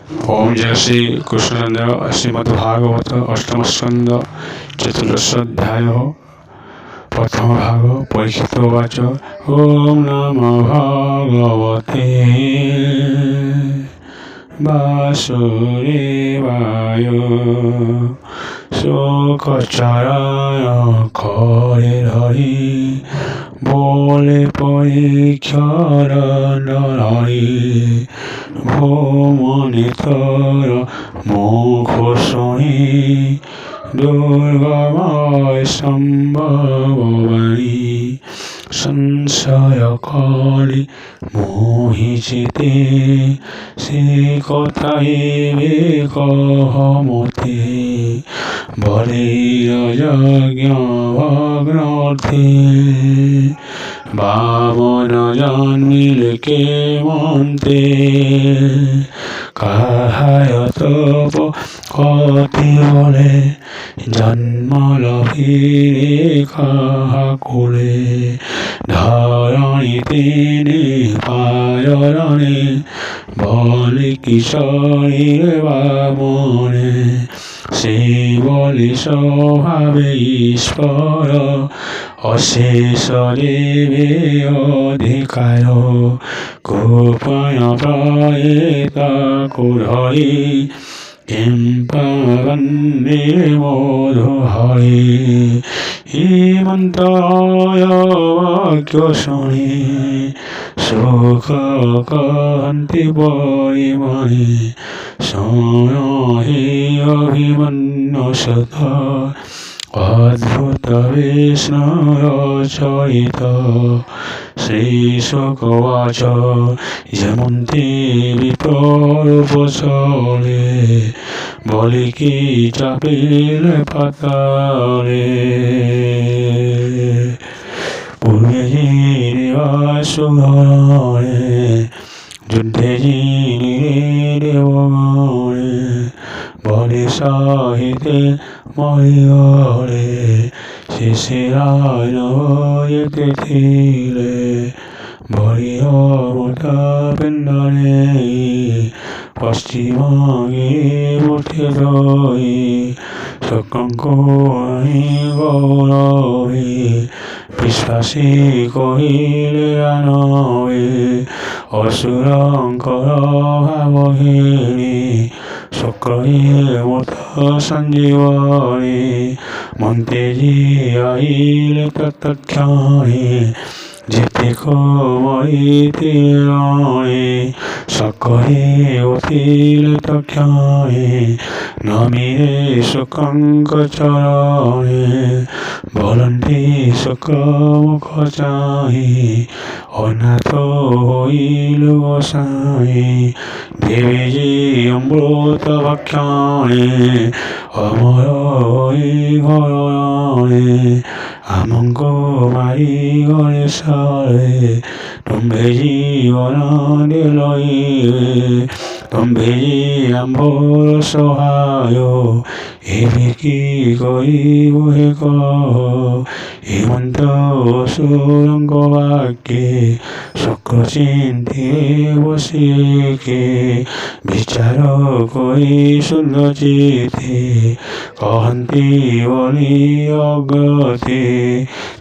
ओम जय श्री कृष्णदेव श्रीमद्भागवत अष्टम स्कंद चतुर्दशोध्याय प्रथम भाग परीक्षित उवाच ओम नमो भगवते वासुदेवाय शोकचराय खरे धरी बोले परीक्षर नरहरि ভৌমনিতর মুখ শুনি দুর্গময় সম্ভবাণী সংশয় করি মোহিচিতে সে কথাই কহমতে বলির যজ্ঞ ভগ্নর্থে বামন জন্মিল কে মন্তে কাহায় তপ কতি বলে জন্ম লভিরে কাহা কুলে ধরণী তিনি পায়রণে বলি কিশোরীর বামনে সে বলি স্বভাবে ঈশ্বর অশেষ দেবে অধিকার গোপন প্রায়ে তাকু ধরি কিম্পবন্দে মধু হরি হিমন্তরায় বাক্য শুনি সুখ কান্তি পরিমণি সময়ে অভিমন্যু সত অদ্ভুত বিষ্ণুর চরিত শ্রীশুকবাচ যেমন্তি বিপরূপচলে বলি কি চাপিল পাতালে পূর্বে যিনি যুদ্ধে যিনি দেবগণে বলি সাহিতে মরিগরে শিশিরায় যেতে থিলে ভরিয় মোটা পিণ্ডনে পশ্চিমে উঠে রই সকঙ্কী গৌরবী বিশ্বাসী কহিলে আনবে অসুরঙ্কর ভাবহীনী শুক্রী মত সঞ্জীবনী মন্ত্রেজি আইলে তৎক্ষণে যেতে কমরিতে রণে সকলে অতিল তক্ষণে নমিরে শুকঙ্ক চরণে বলন্তি শুক্রমুখ চাহি অনাথ হইল গোসাই দেবীজি অমৃত ভক্ষণে অমর হই ঘরণে আমঙ্গ মারি ঘরে সারে তুমি জীবন লইবে তুমি আম্ভর সহায় এবে কি করিব হে কহ হেমন্ত সুরঙ্গ বাক্যে শুক্র চিন্তিয়ে বসিকে বিচার করি শুদ্ধ চিতে কহন্তি বলি অগ্রতে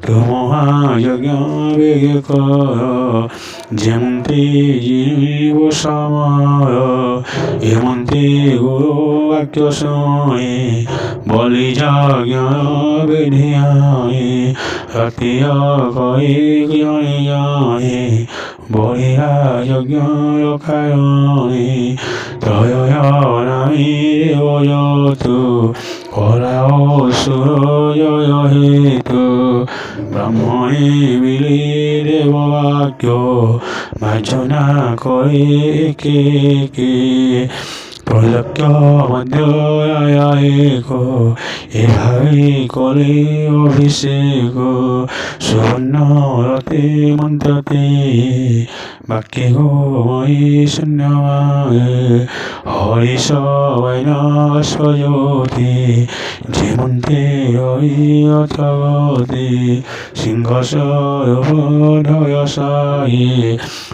তু মহাযজ্ঞ বেগে কর যেমন্তি জীব সময় হেমন্তি গুরু বাক্য শুনে বলি যজ্ঞ বিধিয়ায় হতিয়া করি জনে জনে বলিয়া যজ্ঞ কারণে ত্রয় নামী দেবযতু করা অসুর জয় হেতু ব্রাহ্মণে মিলি দেববাক্য মার্জনা করে কে প্রলক্ষ মধ্যয়ায়ক এভাবে করে অভিষেক সুবর্ণ রতে মন্ত্রতে বাক্যে গোময়ী শূন্যমায় হরিষ বৈনাস্পজ্যোতি যে মন্ত্রে অথগতে সিংহসরবধয়সায়ে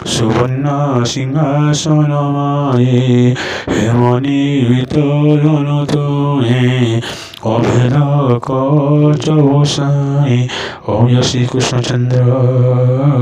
সুবর্ণ সিংহাসনমায়ে হেমনির্মিত ধনুতুনে অভেদ কচবসায়ে ওম জয় শ্রীকৃষ্ণচন্দ্র।